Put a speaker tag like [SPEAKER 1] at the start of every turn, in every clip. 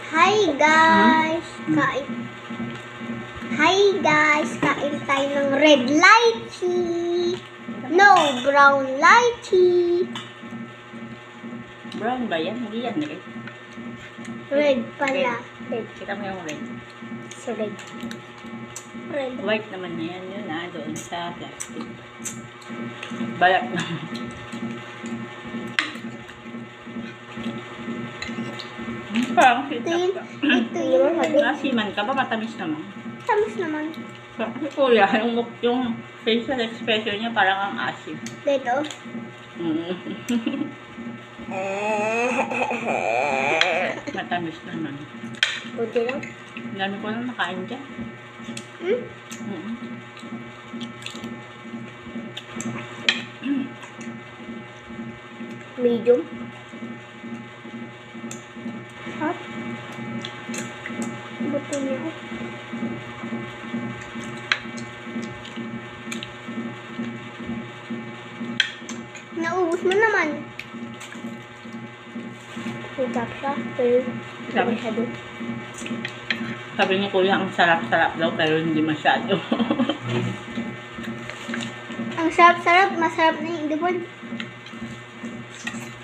[SPEAKER 1] Hi guys! Kain tayo ng red lychee. No, brown lychee.
[SPEAKER 2] Brown ba yan? Hindi yan red.
[SPEAKER 1] Red pala.
[SPEAKER 2] Red. Kita mo yung red.
[SPEAKER 1] So red. Red.
[SPEAKER 2] White naman na yan. Yun doon sa plastic. Balat na. Parang
[SPEAKER 1] Ito yung
[SPEAKER 2] nasiman ka ba? Matamis naman.
[SPEAKER 1] tamis naman.
[SPEAKER 2] Kasi kuya, yung facial expression niya parang ang asim.
[SPEAKER 1] Dito.
[SPEAKER 2] Matamis naman.
[SPEAKER 1] Kunti lang.
[SPEAKER 2] Ang dami ko lang nakain dyan.
[SPEAKER 1] Medium. Hot. Buto niya. Naubos mo naman. Hutap siya. Pero
[SPEAKER 2] Sabi-
[SPEAKER 1] masyado.
[SPEAKER 2] Sabi niya kuya, ang sarap-sarap daw pero hindi masyado.
[SPEAKER 1] Ang sarap-sarap. Masarap na yung idibon.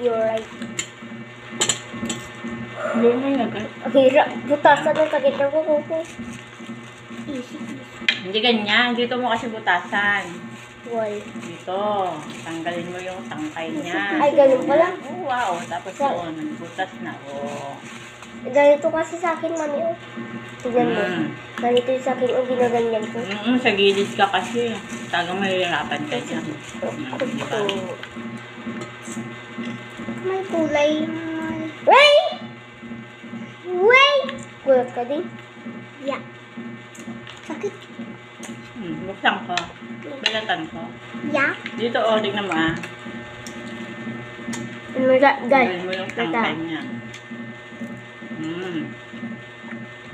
[SPEAKER 1] You're right.
[SPEAKER 2] Hindi mo yung agad.
[SPEAKER 1] Ang hirap. Butasan ng sakit ng kuko. Easy.
[SPEAKER 2] Hindi ganyan. Dito mo kasi butasan.
[SPEAKER 1] Why?
[SPEAKER 2] Dito. Tanggalin mo yung tangkay niya.
[SPEAKER 1] Ay, ganun pala?
[SPEAKER 2] Oh, wow. Tapos doon, nagbutas na. Oh.
[SPEAKER 1] Ganito kasi sa akin, mami. Oh. Tignan mo. Ganito yung sa akin. Oh, ginaganyan ko.
[SPEAKER 2] Sa gilid ka kasi. Talagang mahihirapan ka dyan. Diba?
[SPEAKER 1] May kulay. Wait! Wait! Gulat ka din? Yeah. Sakit.
[SPEAKER 2] Buksan ko. Balatan ko.
[SPEAKER 1] Yeah.
[SPEAKER 2] Dito, tignan mo ah.
[SPEAKER 1] Guys.
[SPEAKER 2] Tanggalin mo yung tangkay niya.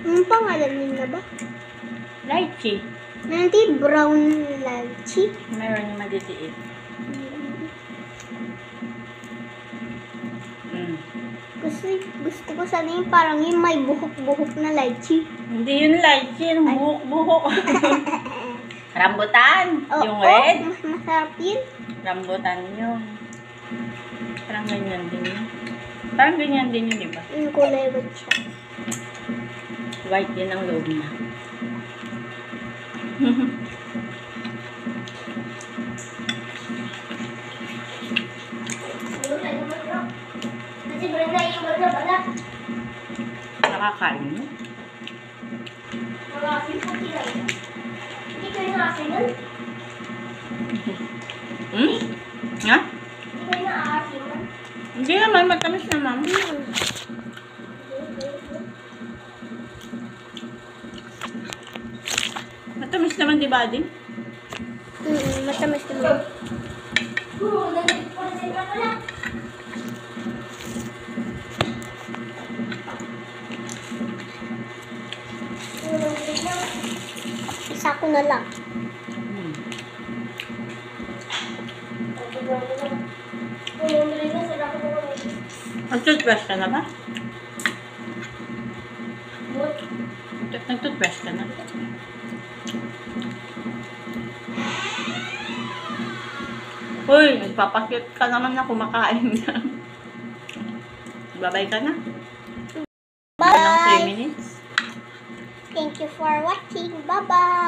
[SPEAKER 1] Anong pangalan nila ba?
[SPEAKER 2] Lychee.
[SPEAKER 1] Nanti brown lychee.
[SPEAKER 2] Meron yung maliliit.
[SPEAKER 1] Gusto ko sana yung parang yung may buhok-buhok na lychee.
[SPEAKER 2] Hindi yun lychee. Yung buhok-buhok. Rambutan. Yung red.
[SPEAKER 1] Mas masarap yun.
[SPEAKER 2] Rambutan yun. Parang ganyan din yun. Parang ganyan din yun, di ba?
[SPEAKER 1] Yung kulay white siya.
[SPEAKER 2] White din ang loob na. Nakakain mo?
[SPEAKER 1] Hindi kayo naasin nun?
[SPEAKER 2] Ha?
[SPEAKER 1] Hindi kayo naasin nun?
[SPEAKER 2] Hindi naman, matamis naman. Matamis naman, di ba, Ading?
[SPEAKER 1] Matamis naman. Isa ko na lang.
[SPEAKER 2] Nag-toothbrush ka na ba? Nag-toothbrush ka na? Uy, nagpapakit ka naman na kumakain na. Babay ka na.
[SPEAKER 1] Bye!
[SPEAKER 2] Anong 3 minutes?
[SPEAKER 1] Thank you for watching. Bye-bye!